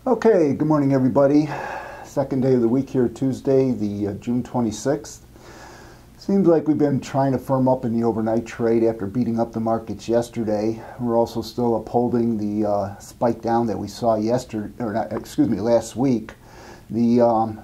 Okay, good morning everybody. Second day of the week here, Tuesday, the June 26th. Seems like we've been trying to firm up in the overnight trade after beating up the markets yesterday. We're also still upholding the spike down that we saw last week. The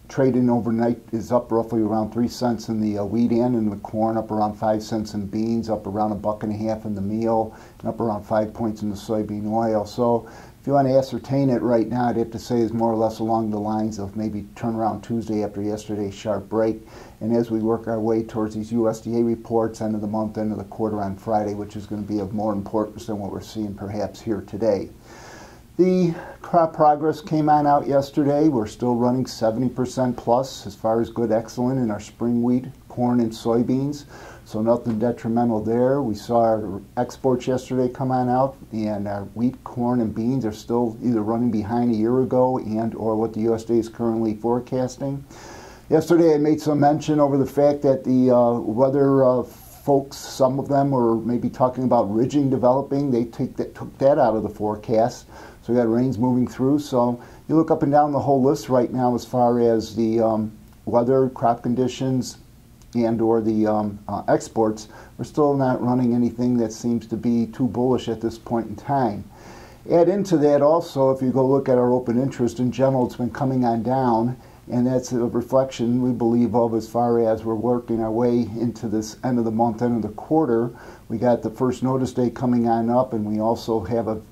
trade in overnight is up roughly around 3 cents in the wheat and in the corn, up around 5 cents in beans, up around $1.50 in the meal, and up around 5 points in the soybean oil. So if you want to ascertain it right now, I'd have to say is more or less along the lines of maybe turnaround Tuesday after yesterday's sharp break. And as we work our way towards these USDA reports, end of the month, end of the quarter on Friday, which is going to be of more importance than what we're seeing perhaps here today. The crop progress came out yesterday. We're still running 70% plus as far as good, excellent in our spring wheat, corn, and soybeans. So nothing detrimental there. We saw our exports yesterday come out, and our wheat, corn, and beans are still either running behind a year ago and or what the USDA is currently forecasting. Yesterday I made some mention over the fact that the weather folks, some of them were maybe talking about ridging developing. They took that out of the forecast. So we got rains moving through. So you look up and down the whole list right now as far as the weather, crop conditions, and or the exports. We're still not running anything that seems to be too bullish at this point in time. Add into that also, if you go look at our open interest in general, it's been coming on down, and that's a reflection we believe of as far as we're working our way into this end of the month, end of the quarter. We got the first notice day coming on up, and we also have an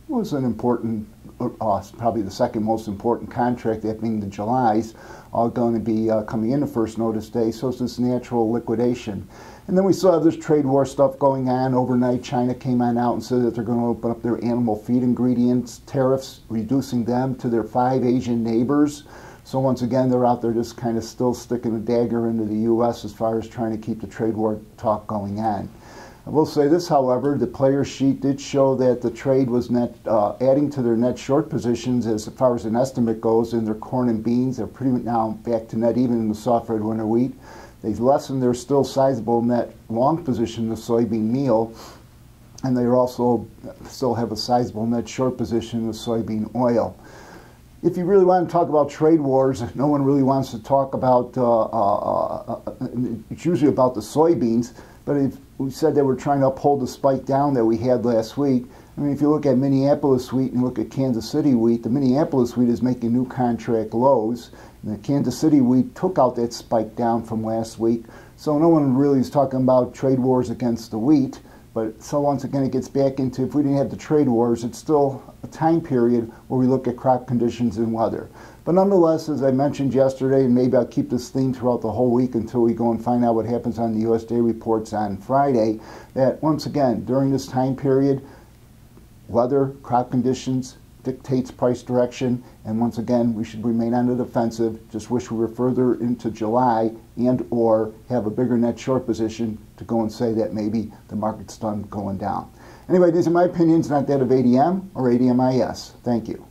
important, probably the second most important contract, that being the July's, all going to be coming in the first notice day, so it's this natural liquidation. And then we still have this trade war stuff going on. Overnight, China came out and said that they're going to open up their animal feed ingredients tariffs, reducing them to their 5 Asian neighbors. So once again, they're out there just kind of still sticking a dagger into the U.S. as far as trying to keep the trade war talk going on. I will say this, however, the player sheet did show that the trade was net adding to their net short positions as far as an estimate goes in their corn and beans. They're pretty much now back to net even in the soft red winter wheat. They lessened their still sizable net long position in the soybean meal, and they also still have a sizable net short position in the soybean oil. If you really want to talk about trade wars, no one really wants to talk about, it's usually about the soybeans, but if we said that we're trying to uphold the spike down that we had last week. I mean, if you look at Minneapolis wheat and look at Kansas City wheat, the Minneapolis wheat is making new contract lows, and the Kansas City wheat took out that spike down from last week. So no one really is talking about trade wars against the wheat. But so once again, it gets back into, if we didn't have the trade wars, it's still a time period where we look at crop conditions and weather. But nonetheless, as I mentioned yesterday, and maybe I'll keep this theme throughout the whole week until we go and find out what happens on the USDA reports on Friday, that once again, during this time period, weather, crop conditions dictates price direction, and once again, we should remain on the defensive. Just wish we were further into July and or have a bigger net short position to go and say that maybe the market's done going down. Anyway, these are my opinions, not that of ADM or ADMIS. Thank you.